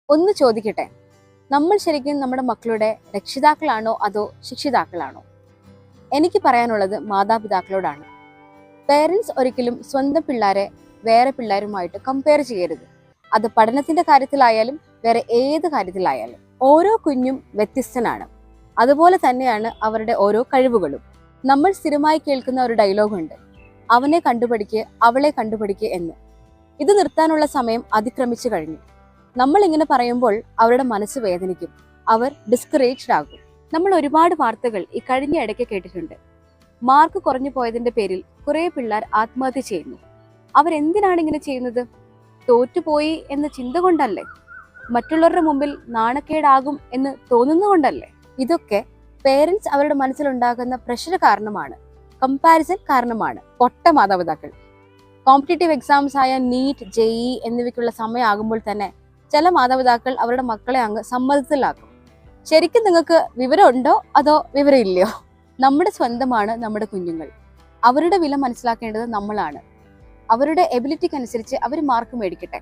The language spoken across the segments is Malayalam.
ഒന്ന് ചോദിക്കട്ടെ, നമ്മൾ ശരിക്കും നമ്മുടെ മക്കളുടെ രക്ഷിതാക്കളാണോ അതോ ശിക്ഷിതാക്കളാണോ? എനിക്ക് പറയാനുള്ളത് മാതാപിതാക്കളോടാണ്. പേരൻസ് ഒരിക്കലും സ്വന്തം പിള്ളേരെ വേറെ പിള്ളേരുമായിട്ട് കമ്പയർ ചെയ്യരുത്. അത് പഠനത്തിന്റെ കാര്യത്തിലായാലും വേറെ ഏത് കാര്യത്തിലായാലും. ഓരോ കുഞ്ഞും വ്യത്യസ്തനാണ്. അതുപോലെ തന്നെയാണ് അവരുടെ ഓരോ കഴിവുകളും. നമ്മൾ സ്ഥിരമായി കേൾക്കുന്ന ഒരു ഡയലോഗുണ്ട്, അവനെ കണ്ടുപഠിക്ക് അവളെ കണ്ടുപഠിക്ക് എന്ന്. ഇത് നിർത്താനുള്ള സമയം അതിക്രമിച്ചു കഴിഞ്ഞു. നമ്മൾ ഇങ്ങനെ പറയുമ്പോൾ അവരുടെ മനസ്സ് വേദനിക്കും, അവർ ഡിസ്കറേജ്ഡ് ആകും. നമ്മൾ ഒരുപാട് വാർത്തകൾ ഈ കഴിഞ്ഞ ഇടയ്ക്ക് കേട്ടിട്ടുണ്ട്. മാർക്ക് കുറഞ്ഞു പോയതിന്റെ പേരിൽ കുറെ പിള്ളേർ ആത്മഹത്യ ചെയ്യുന്നു. അവരെന്തിനാണ് ഇങ്ങനെ ചെയ്യുന്നത്? തോറ്റുപോയി എന്ന ചിന്ത കൊണ്ടല്ലേ? മറ്റുള്ളവരുടെ മുമ്പിൽ നാണക്കേടാകും എന്ന് തോന്നുന്നുകൊണ്ടല്ലേ? ഇതൊക്കെ പേരൻസ് അവരുടെ മനസ്സിലുണ്ടാകുന്ന പ്രഷർ കാരണമാണ്, കമ്പാരിസൺ കാരണമാണ്. പൊട്ട മാതാപിതാക്കൾ. കോമ്പറ്റേറ്റീവ് എക്സാംസ് ആയ നീറ്റ്, JEE എന്നിവയ്ക്കുള്ള സമയമാകുമ്പോൾ തന്നെ ചില മാതാപിതാക്കൾ അവരുടെ മക്കളെ അങ്ങ് സമ്മർദ്ദത്തിലാക്കും. ശരിക്കും നിങ്ങൾക്ക് വിവരമുണ്ടോ അതോ വിവരമില്ലയോ? നമ്മുടെ സ്വന്തമാണ് നമ്മുടെ കുഞ്ഞുങ്ങൾ. അവരുടെ വില മനസ്സിലാക്കേണ്ടത് നമ്മളാണ്. അവരുടെ എബിലിറ്റിക്ക് അനുസരിച്ച് അവർ മാർക്ക് മേടിക്കട്ടെ.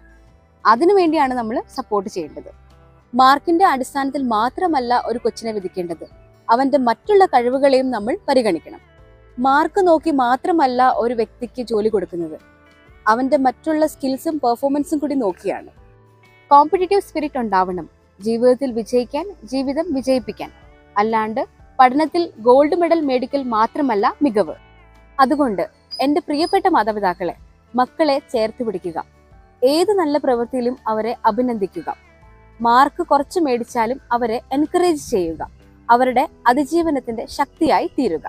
അതിനുവേണ്ടിയാണ് നമ്മൾ സപ്പോർട്ട് ചെയ്യേണ്ടത്. മാർക്കിന്റെ അടിസ്ഥാനത്തിൽ മാത്രമല്ല ഒരു കൊച്ചിനെ വിധിക്കേണ്ടത്, അവന്റെ മറ്റുള്ള കഴിവുകളെയും നമ്മൾ പരിഗണിക്കണം. മാർക്ക് നോക്കി മാത്രമല്ല ഒരു വ്യക്തിക്ക് ജോലി കൊടുക്കുന്നത്, അവന്റെ മറ്റുള്ള സ്കിൽസും പെർഫോമൻസും കൂടി നോക്കിയാണ്. കോമ്പറ്റേറ്റീവ് സ്പിരിറ്റ് ഉണ്ടാവണം ജീവിതത്തിൽ വിജയിക്കാൻ, ജീവിതം വിജയിപ്പിക്കാൻ. അല്ലാണ്ട് പഠനത്തിൽ ഗോൾഡ് മെഡൽ മേടിക്കൽ മാത്രമല്ല മികവ്. അതുകൊണ്ട് എൻ്റെ പ്രിയപ്പെട്ട മാതാപിതാക്കളെ, മക്കളെ ചേർത്ത് പിടിക്കുക. ഏത് നല്ല പ്രവൃത്തിയിലും അവരെ അഭിനന്ദിക്കുക. മാർക്ക് കുറച്ച് മേടിച്ചാലും അവരെ എൻകറേജ് ചെയ്യുക. അവരുടെ അതിജീവനത്തിന്റെ ശക്തിയായി തീരുക.